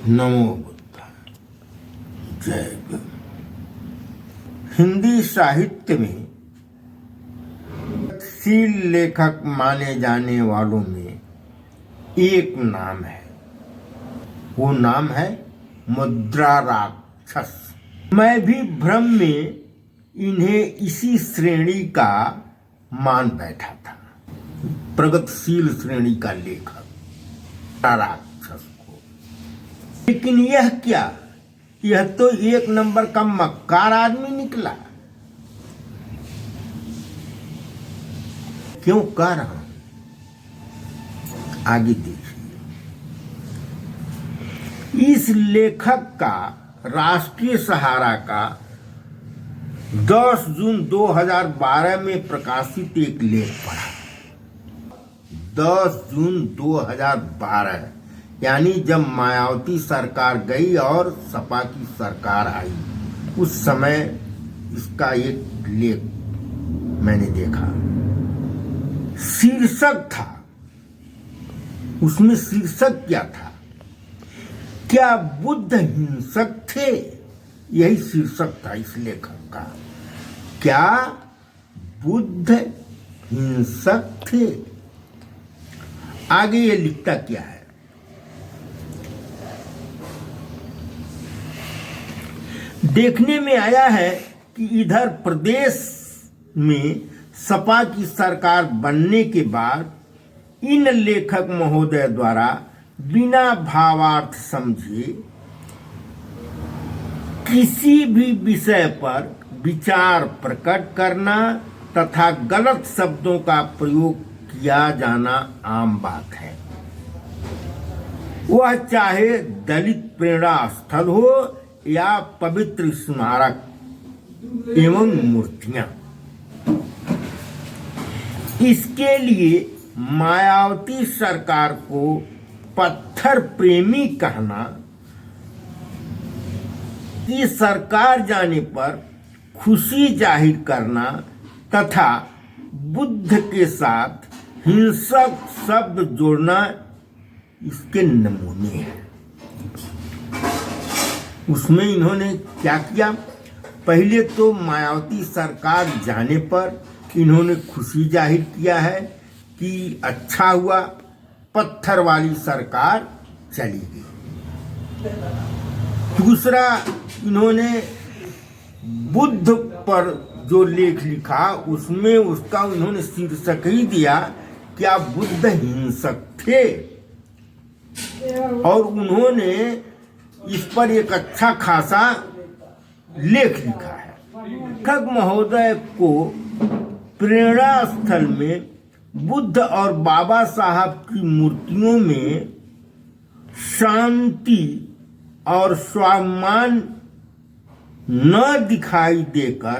नमो बुद्धाय। जय गुरु। हिंदी साहित्य में शील लेखक माने जाने वालों में एक नाम है, वो नाम है मुद्रा राक्षस। मैं भी भ्रम में इन्हें इसी श्रेणी का मान बैठा था, प्रगतिशील श्रेणी का लेखक राक्षस को। लेकिन यह क्या, यह तो एक नंबर का मक्कार आदमी निकला। क्यों कह रहा हूं, आगे देखिए। इस लेखक का राष्ट्रीय सहारा का 10 जून 2012 में प्रकाशित एक लेख पढ़ा। 10 जून 2012 यानी जब मायावती सरकार गई और सपा की सरकार आई, उस समय इसका एक लेख मैंने देखा। शीर्षक था, उसमें शीर्षक क्या था, क्या बुद्ध हिंसक थे? यही शीर्षक था इस लेखक का। क्या बुद्ध हिंसक थे? आगे ये लिखता क्या है, देखने में आया है कि इधर प्रदेश में सपा की सरकार बनने के बाद इन लेखक महोदय द्वारा बिना भावार्थ समझे किसी भी विषय पर विचार प्रकट करना तथा गलत शब्दों का प्रयोग किया जाना आम बात है। वह चाहे दलित प्रेरणा स्थल हो या पवित्र स्मारक एवं मूर्तियां। इसके लिए मायावती सरकार को पत्थर प्रेमी कहना, कि सरकार जाने पर खुशी जाहिर करना तथा बुद्ध के साथ हिंसक शब्द जोड़ना इसके नमूने हैं। उसमें इन्होंने क्या किया, पहले तो मायावती सरकार जाने पर इन्होंने खुशी जाहिर किया है कि अच्छा हुआ पत्थर वाली सरकार चली गई। दूसरा, इन्होंने बुद्ध पर जो लेख लिखा उसमें उसका उन्होंने शीर्षक ही दिया, क्या बुद्ध हिंसक थे? और उन्होंने इस पर एक अच्छा खासा लेख लिखा है। लेखक महोदय को प्रेरणा स्थल में बुद्ध और बाबा साहब की मूर्तियों में शांति और स्वाभिमान न दिखाई देकर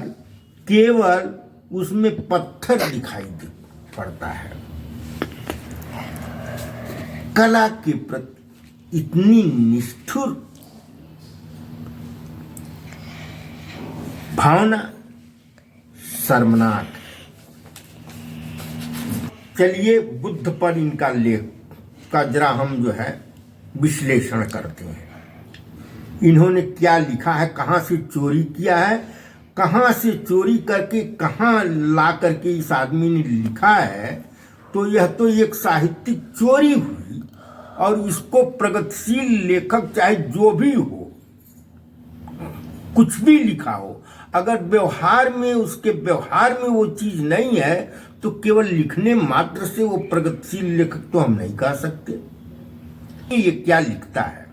केवल उसमें पत्थर दिखाई पड़ता है। कला के प्रति इतनी निष्ठुर भावना शर्मनाक। चलिए बुद्ध पर इनका लेख का जरा हम जो है विश्लेषण करते हैं। इन्होंने क्या लिखा है, कहाँ से चोरी किया है, कहाँ से चोरी करके कहाँ ला करके इस आदमी ने लिखा है। तो यह तो एक साहित्यिक चोरी हुई, और इसको प्रगतिशील लेखक चाहे जो भी हो, कुछ भी लिखा हो, अगर व्यवहार में उसके व्यवहार में वो चीज नहीं है तो केवल लिखने मात्र से वो प्रगतिशील लेखक तो हम नहीं कह सकते। ये क्या लिखता है।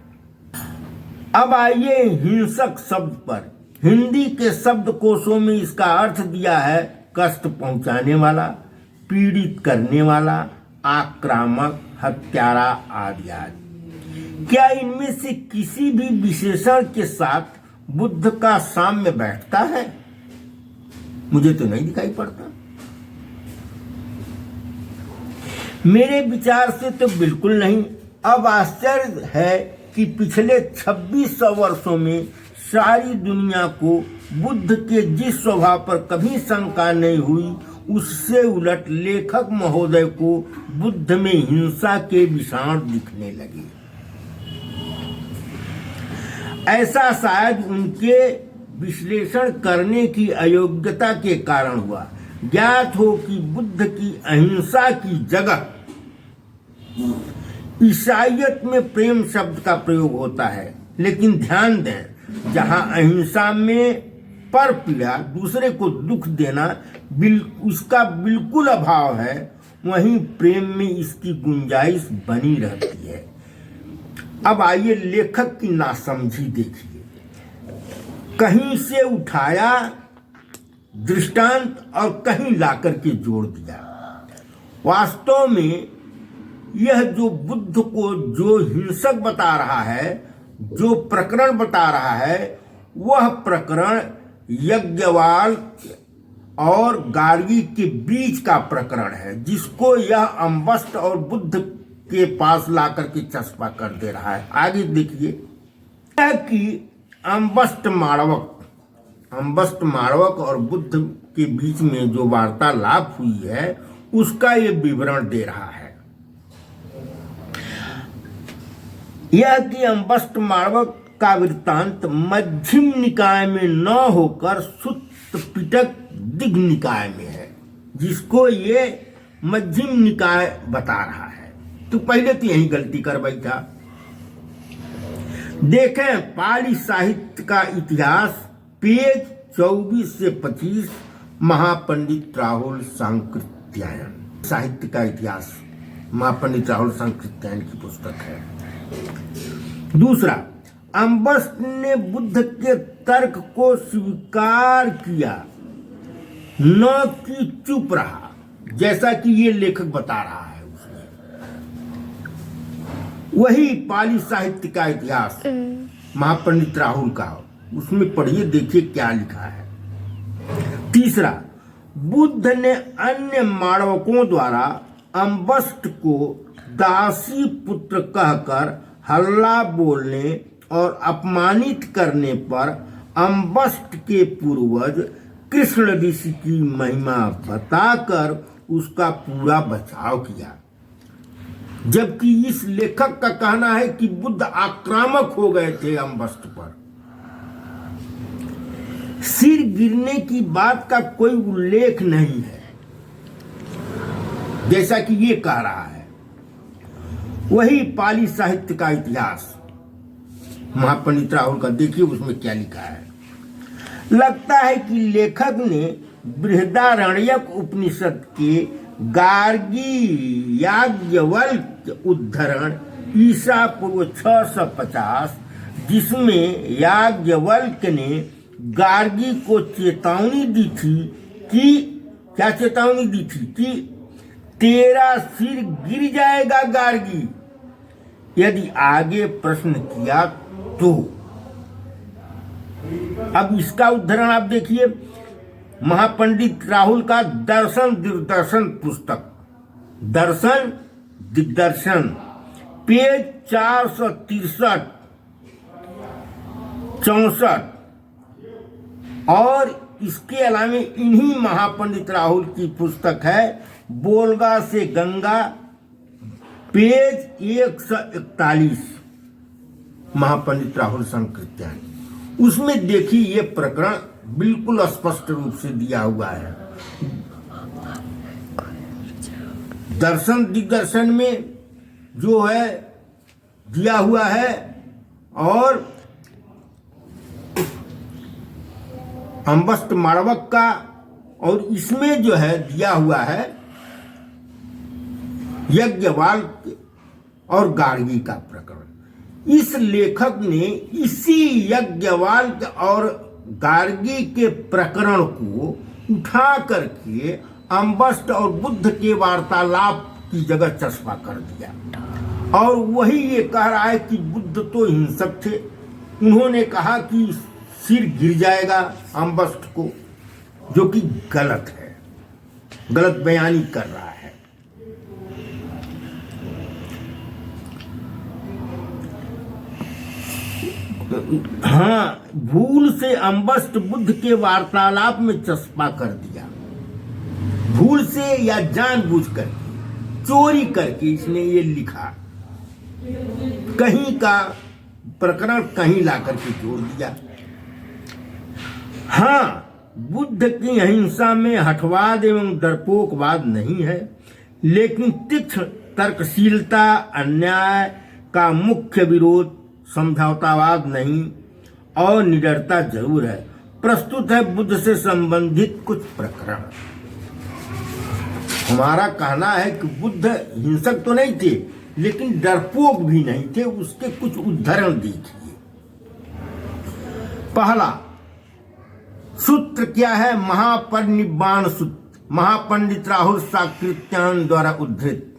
अब आइए हिंसक शब्द पर। हिंदी के शब्दकोशों में इसका अर्थ दिया है कष्ट पहुंचाने वाला, पीड़ित करने वाला, आक्रामक, हत्यारा आदि आदि। क्या इनमें से किसी भी विशेषण के साथ बुद्ध का साम्य बैठता है? मुझे तो नहीं दिखाई पड़ता। मेरे विचार से तो बिल्कुल नहीं। अब आश्चर्य है कि पिछले 2600 वर्षों में सारी दुनिया को बुद्ध के जिस स्वभाव पर कभी शंका नहीं हुई, उससे उलट लेखक महोदय को बुद्ध में हिंसा के विषाण दिखने लगे। ऐसा शायद उनके विश्लेषण करने की अयोग्यता के कारण हुआ। ज्ञात हो कि बुद्ध की अहिंसा की जगह ईसाइयत में प्रेम शब्द का प्रयोग होता है, लेकिन ध्यान दें, जहां अहिंसा में पर पीड़ा, दूसरे को दुख देना उसका बिल्कुल अभाव है, वहीं प्रेम में इसकी गुंजाइश बनी रहती है। अब आइए लेखक की नासमझी देखिए। कहीं से उठाया दृष्टांत और कहीं लाकर के जोड़ दिया। वास्तव में यह जो बुद्ध को जो हिंसक बता रहा है, जो प्रकरण बता रहा है, वह प्रकरण यज्ञवाल और गार्गी के बीच का प्रकरण है, जिसको यह अम्बस्ट और बुद्ध के पास लाकर के चस्पा कर दे रहा है। आगे देखिए कि अम्बस्ट माणवक और बुद्ध के बीच में जो वार्तालाप हुई है, उसका ये विवरण दे रहा है। यह कि अम्बस्ट माणवक का वृत्तांत मध्यम निकाय में न होकर सुत्त पिटक दिग्ध निकाय में है, जिसको ये मध्यम निकाय बता रहा है। तो पहले तो यही गलती कर बैठा। देखें पाली साहित्य का इतिहास, पेज 24 से 25, महापंडित राहुल सांकृत्यायन। साहित्य का इतिहास महापंडित राहुल सांकृत्यायन की पुस्तक है। दूसरा, अम्बस्ट ने बुद्ध के तर्क को स्वीकार किया, न कि चुप रहा, जैसा कि ये लेखक बता रहा है। उसमें वही पाली साहित्य का इतिहास महापंडित राहुल का, उसमें पढ़िए, देखिए क्या लिखा है। तीसरा, बुद्ध ने अन्य माणवकों द्वारा अम्बस्ट को दासी पुत्र कहकर हल्ला बोलने और अपमानित करने पर अम्बस्ट के पूर्वज कृष्ण ऋषि की महिमा बताकर उसका पूरा बचाव किया, जबकि इस लेखक का कहना है कि बुद्ध आक्रामक हो गए थे अम्बस्ट पर। सिर गिरने की बात का कोई उल्लेख नहीं है, जैसा कि ये कह रहा है। वही पाली साहित्य का इतिहास महापंडित राहुल का, देखिए उसमें क्या लिखा है। लगता है कि लेखक ने बृहदारण्यक उपनिषद के गार्गी याज्ञवल्क्य उद्धरण ईसा पूर्व 650, जिसमें याज्ञवल्क्य ने गार्गी को चेतावनी दी थी कि, क्या चेतावनी दी थी कि तेरा सिर गिर जाएगा गार्गी यदि आगे प्रश्न किया तो। अब इसका उद्धरण आप देखिए, महापंडित राहुल का दर्शन दिग्दर्शन पुस्तक, दर्शन दिग्दर्शन, पेज 463 64, और इसके अलावा इन्हीं महापंडित राहुल की पुस्तक है बोलगा से गंगा, पेज 141, महापंडित राहुल सांकृत्यायन। उसमें देखिए ये प्रकरण बिल्कुल स्पष्ट रूप से दिया हुआ है। दर्शन दिग्दर्शन में जो है दिया हुआ है, और अम्बस्ट माणवक का, और इसमें जो है दिया हुआ है यज्ञवाल और गार्गी का प्रकरण। इस लेखक ने इसी यज्ञवाल और गार्गी के प्रकरण को उठा करके अम्बस्ट और बुद्ध के वार्तालाप की जगह चस्पा कर दिया, और वही ये कह रहा है कि बुद्ध तो हिंसक थे। उन्होंने कहा कि सिर गिर जाएगा अम्बस्ट को, जो कि गलत है, गलत बयानी कर रहा है। हाँ, भूल से अम्बस्ट बुद्ध के वार्तालाप में चस्पा कर दिया, भूल से या जानबूझकर, चोरी करके इसने ये लिखा। कहीं का प्रकरण कहीं लाकर के जोड़ दिया। हाँ, बुद्ध की अहिंसा में हठवाद एवं डरपोकवाद नहीं है, लेकिन तीक्ष्ण तर्कशीलता, अन्याय का मुख्य विरोध, समझौतावाद नहीं और निडरता जरूर है। प्रस्तुत है बुद्ध से संबंधित कुछ प्रकरण। हमारा कहना है कि बुद्ध हिंसक तो नहीं थे, लेकिन डरपोक भी नहीं थे। उसके कुछ उदाहरण देखिए। पहला सूत्र क्या है? महापरिनिब्बाण सूत्र, महापंडित राहुल साकृत्यायन द्वारा उद्धृत।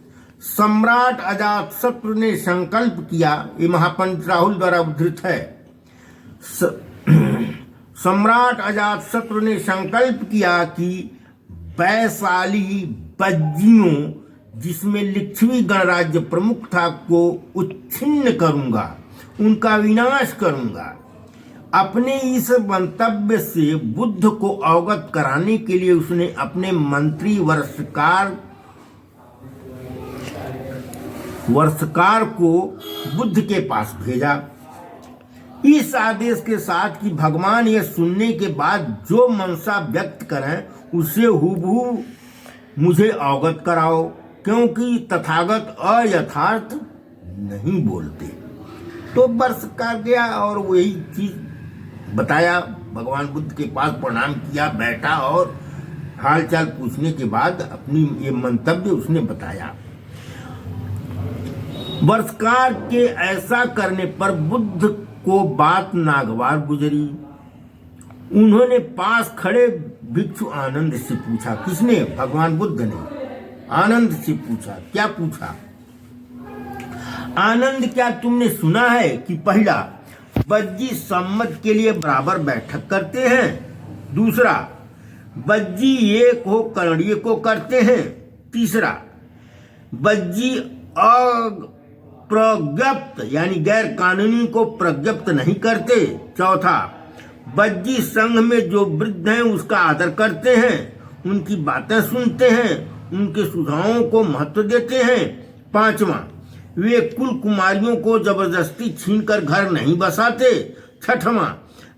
सम्राट अजातशत्रु ने संकल्प किया, ये महापंडित राहुल द्वारा उद्धृत है। सम्राट अजातशत्रु ने संकल्प किया कि वैशाली बज्जियों, जिसमें लिच्छवी गणराज्य प्रमुख था, को उच्छिन्न करूंगा, उनका विनाश करूंगा। अपने इस मंतव्य से बुद्ध को अवगत कराने के लिए उसने अपने मंत्री वर्षकार को बुद्ध के पास भेजा, इस आदेश के साथ कि भगवान यह सुनने के बाद जो मनसा व्यक्त करें उसे हूबहू मुझे अवगत कराओ, क्योंकि तथागत अयथार्थ नहीं बोलते। तो वर्षकार गया और वही चीज बताया। भगवान बुद्ध के पास प्रणाम किया, बैठा और हालचाल पूछने के बाद अपनी ये मंतव्य उसने बताया। वर्षकार के ऐसा करने पर बुद्ध को बात नागवार गुजरी। उन्होंने पास खड़े भिक्षु आनंद से पूछा। किसने? भगवान बुद्ध ने आनंद से पूछा। क्या पूछा? आनंद, क्या तुमने सुना है कि पहला, बज्जी सम्मत के लिए बराबर बैठक करते हैं, दूसरा, बज्जी एक हो करणीय को करते हैं, तीसरा, बज्जी अप्रज्ञप्त यानी गैर कानूनी को प्रज्ञप्त नहीं करते, चौथा, बज्जी संघ में जो वृद्ध हैं उसका आदर करते हैं, उनकी बातें सुनते हैं, उनके सुझावों को महत्व देते हैं, पांचवा, वे कुल कुमारियों को जबरदस्ती छीनकर घर नहीं बसाते, छठवां,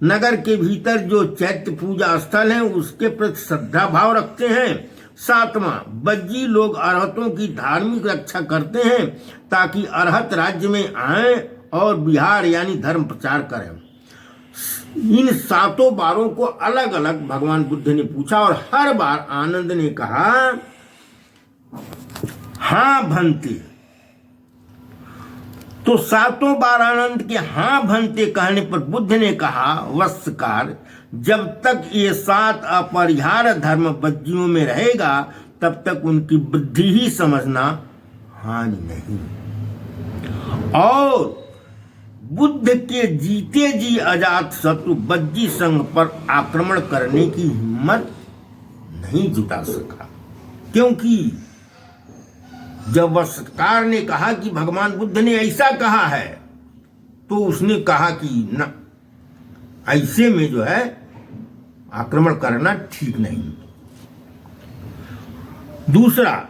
नगर के भीतर जो चैत्य पूजा स्थल है उसके प्रति श्रद्धा भाव रखते हैं, सातवां, बज्जी लोग अरहतों की धार्मिक रक्षा करते हैं ताकि अरहत राज्य में आए और बिहार यानी धर्म प्रचार करें। इन सातों बारों को अलग अलग भगवान बुद्ध ने पूछा और हर बार आनंद ने कहा हाँ भंते। तो सातों बार आनंद के हाँ भंते कहने पर बुद्ध ने कहा, वत्सकार, जब तक ये सात अपरिहार्य धर्म बज्जियों में रहेगा तब तक उनकी बुद्धि ही समझना हानि नहीं। और बुद्ध के जीते जी अजात शत्रु बज्जी संघ पर आक्रमण करने की हिम्मत नहीं जुटा सका, क्योंकि जब वर्षकार ने कहा कि भगवान बुद्ध ने ऐसा कहा है तो उसने कहा कि न, ऐसे में जो है आक्रमण करना ठीक नहीं। दूसरा,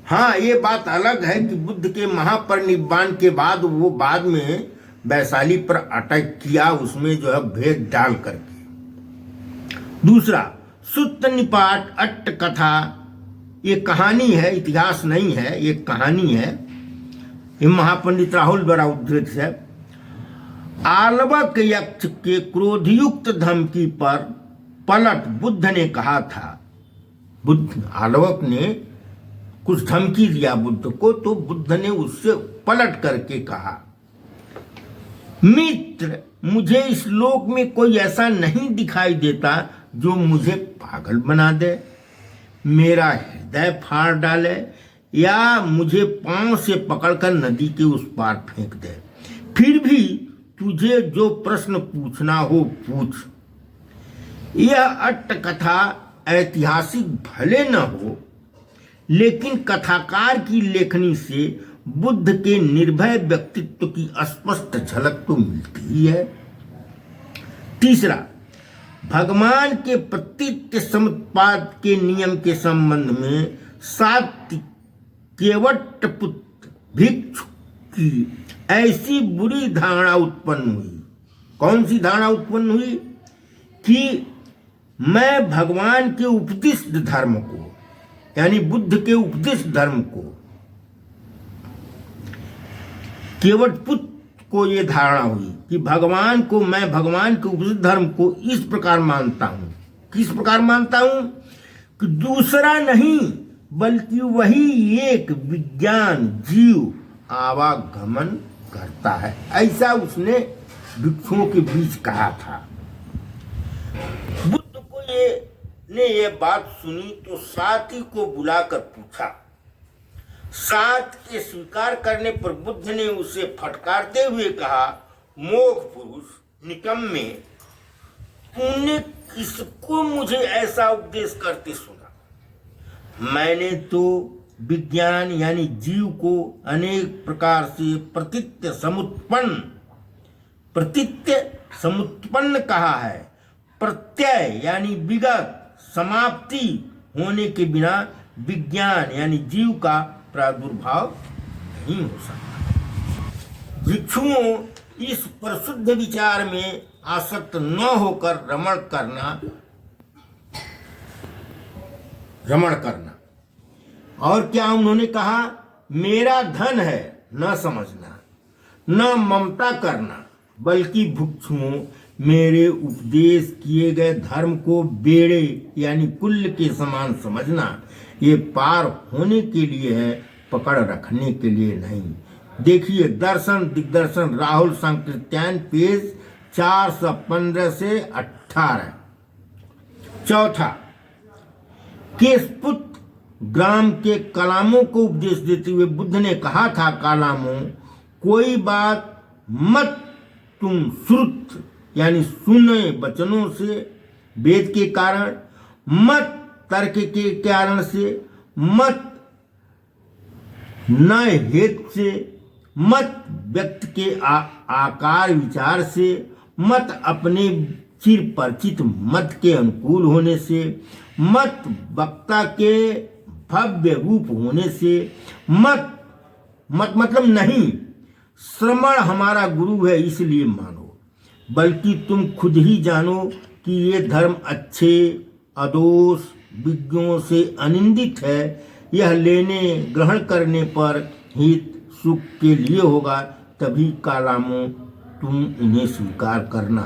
हाँ ये बात अलग है कि बुद्ध के महापरिनिब्बाण के बाद वो बाद में वैशाली पर अटैक किया, उसमें जो है भेद डाल करके। दूसरा, सुत्त निपात अट्ट कथा, ये कहानी है, इतिहास नहीं है, ये कहानी है, ये महापंडित राहुल द्वारा उद्धृत है। आलवक यक्ष के क्रोधयुक्त धमकी पर पलट बुद्ध ने कहा था, बुद्ध आलवक ने कुछ धमकी दिया बुद्ध को, तो बुद्ध ने उससे पलट करके कहा, मित्र, मुझे इस लोक में कोई ऐसा नहीं दिखाई देता जो मुझे पागल बना दे, मेरा हृदय फाड़ डाले या मुझे पांव से पकड़कर नदी के उस पार फेंक दे। फिर भी तुझे जो प्रश्न पूछना हो पूछ। यह अट्ट कथा ऐतिहासिक भले न हो, लेकिन कथाकार की लेखनी से बुद्ध के निर्भय व्यक्तित्व की स्पष्ट झलक तो मिलती ही है। तीसरा, भगवान के प्रतीत्य समुत्पाद के नियम के संबंध में सात्विक केवट पुत्र भिक्षु की ऐसी बुरी धारणा उत्पन्न हुई। कौन सी धारणा उत्पन्न हुई? कि मैं भगवान के उपदिष्ट धर्म को, यानी बुद्ध के उपदिष्ट धर्म को, केवटपुत्र को ये धारणा हुई कि मैं भगवान के उपदिष्ट धर्म को इस प्रकार मानता हूं। किस प्रकार मानता हूं? कि दूसरा नहीं बल्कि वही एक विज्ञान जीव आवागमन करता है। ऐसा उसने भिक्षुओं के बीच कहा था। बुद्ध को ये बात सुनी तो साथी को बुलाकर पूछा। साथ के स्वीकार करने पर बुद्ध ने उसे फटकारते हुए कहा, मोघ पुरुष, निकम्मे, तूने किसको मुझे ऐसा उपदेश करते सुना? मैंने तो विज्ञान यानी जीव को अनेक प्रकार से प्रतीत्य समुत्पन्न कहा है। प्रत्यय यानी विगत, समाप्ति होने के बिना विज्ञान यानी जीव का प्रादुर्भाव नहीं हो सकता। भिक्षुओं इस प्रशुद्ध विचार में आसक्त न होकर रमण करना। और क्या उन्होंने कहा? मेरा धन है न समझना, न ममता करना, बल्कि भिक्षुओं मेरे उपदेश किए गए धर्म को बेड़े यानी कुल्ल के समान समझना। ये पार होने के लिए है, पकड़ रखने के लिए नहीं। देखिए दर्शन दिग्दर्शन राहुल संकृत्यायन पेज 415 से 18। चौथा, केशपुत्र ग्राम के कलामों को उपदेश देते हुए बुद्ध ने कहा था, कालामों, कोई बात मत तुम श्रुत यानी सुने वचनों से, वेद के कारण, मत तर्क के कारण से, मत नए हेतु से, मत व्यक्ति के आकार विचार से, मत अपने चिर परिचित मत के अनुकूल होने से, मत वक्ता के भव्य रूप होने से, मत मतलब नहीं, श्रमण हमारा गुरु है इसलिए मानो, बल्कि तुम खुद ही जानो कि ये धर्म अच्छे अदोष विज्ञों से अनिंदित है। यह लेने ग्रहण करने पर हित सुख के लिए होगा, तभी कालामों तुम इन्हें स्वीकार करना।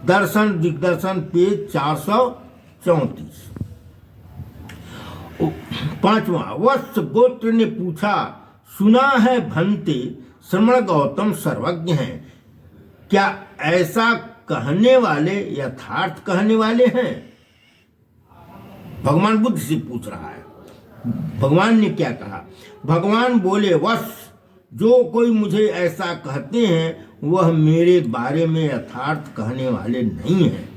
दर्शन दिग्दर्शन पेज 434। पांचवा, वत्स गोत्र ने पूछा, सुना है भंते श्रमण गौतम सर्वज्ञ हैं, क्या ऐसा कहने वाले यथार्थ कहने वाले हैं? भगवान बुद्ध से पूछ रहा है। भगवान ने क्या कहा? भगवान बोले, वत्स, जो कोई मुझे ऐसा कहते हैं वह मेरे बारे में यथार्थ कहने वाले नहीं हैं,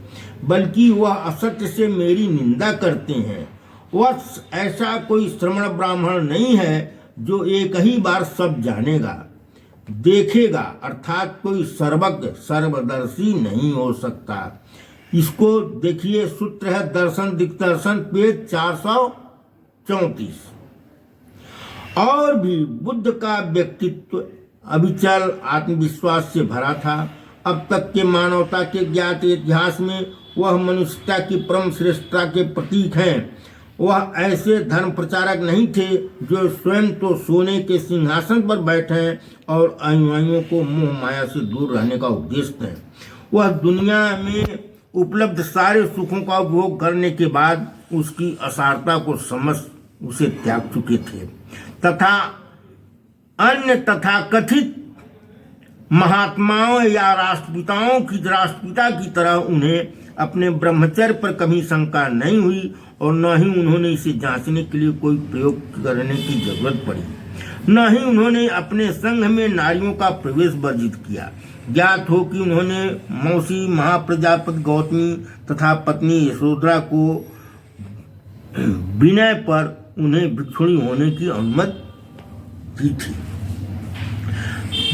बल्कि वह असत्य से मेरी निंदा करते हैं। वत्स, ऐसा कोई श्रमण ब्राह्मण नहीं है जो एक ही बार सब जानेगा देखेगा, अर्थात कोई सर्वज्ञ सर्वदर्शी नहीं हो सकता। इसको देखिए, सूत्र है दर्शन दिग्दर्शन पेज 434। और भी बुद्ध का व्यक्तित्व अविचल आत्मविश्वास से भरा था। अब तक के मानवता के ज्ञात इतिहास में वह मनुष्यता की परम श्रेष्ठता के प्रतीक हैं। वह ऐसे धर्म प्रचारक नहीं थे जो स्वयं तो सोने के सिंहासन पर बैठे और अनुयायियों को मोह माया से दूर रहने का उपदेश दें। वह दुनिया में उपलब्ध सारे सुखों का उपभोग करने के बाद उसकी असारता को समझ उसे त्याग चुके थे, तथा अन्य तथाकथित महात्माओं या राष्ट्रपिता की तरह उन्हें अपने ब्रह्मचर्य पर कभी शंका नहीं हुई और न ही उन्होंने इसे जांचने के लिए कोई प्रयोग करने की जरूरत पड़ी। न ही उन्होंने अपने संघ में नारियों का प्रवेश वर्जित किया। ज्ञात हो कि उन्होंने मौसी महाप्रजापति गौतमी तथा पत्नी यशोधरा को विनय पर उन्हें भिक्षुणी होने की अनुमति दी थी।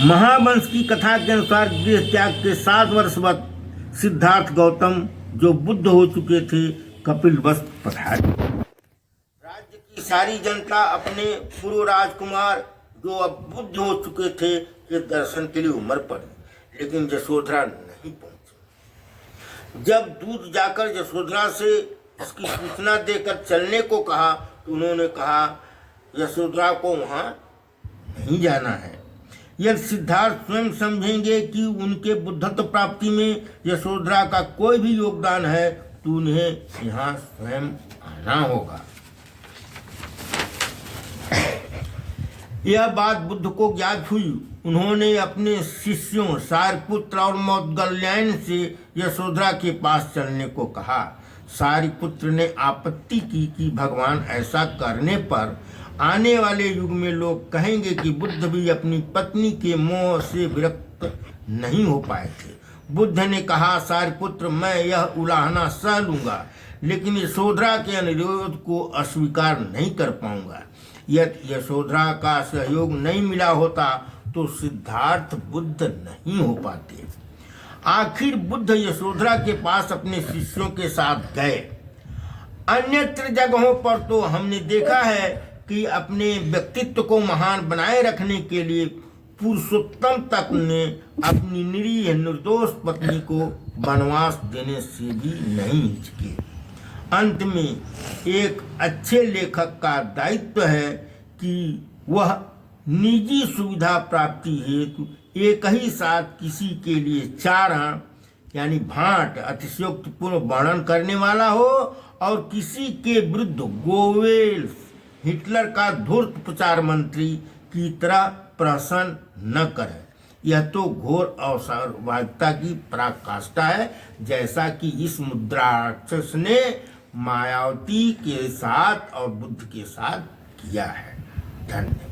महावंश की कथा के अनुसार गृह त्याग के 7 वर्ष बाद सिद्धार्थ गौतम जो बुद्ध हो चुके थे कपिलवस्तु पधारे। राज्य की सारी जनता अपने पूर्व राजकुमार जो अब बुद्ध हो चुके थे कि दर्शन के लिए उम्र पड़ी, लेकिन यशोधरा नहीं पहुंची। जब दूत जाकर यशोधरा से इसकी सूचना देकर चलने को कहा तो उन्होंने कहा यशोधरा को वहां नहीं जाना है। यदि सिद्धार्थ स्वयं समझेंगे कि उनके बुद्धत्व प्राप्ति में यशोधरा का कोई भी योगदान है तो उन्हें यहाँ स्वयं आना होगा। यह बात बुद्ध को ज्ञात हुई। उन्होंने अपने शिष्यों सारिपुत्र और मौदगल्यायन से यशोधरा के पास चलने को कहा। सारिपुत्र ने आपत्ति की कि भगवान ऐसा करने पर आने वाले युग में लोग कहेंगे कि बुद्ध भी अपनी पत्नी के मोह से विरक्त नहीं हो पाए थे। बुद्ध ने कहा, सारिपुत्र, मैं यह उलाहना सह लूंगा, लेकिन यशोधरा के अनुरोध को अस्वीकार नहीं कर पाऊंगा। यदि यशोधरा का सहयोग नहीं मिला होता तो सिद्धार्थ बुद्ध नहीं हो पाते। आखिर बुद्ध यशोधरा के पास अपने शिष्यों के साथ गए। अन्यत्र जगहों पर तो हमने देखा है कि अपने व्यक्तित्व को महान बनाए रखने के लिए पुरुषोत्तम तक ने अपनी निरीह निर्दोष पत्नी को वनवास देने से भी नहीं हिचके। अंत में एक अच्छे लेखक का दायित्व है कि वह निजी सुविधा प्राप्ति हेतु एक ही साथ किसी के लिए चारण यानी भांट अतिशयोक्तिपूर्ण वर्णन करने वाला हो और किसी के विरुद्ध गोवेल्स हिटलर का धूर्त प्रचार मंत्री की तरह प्रहसन न करे। यह तो घोर अवसरवादिता की पराकाष्ठा है, जैसा कि इस मुद्राक्षस ने मायावती के साथ और बुद्ध के साथ किया है। धन्यवाद।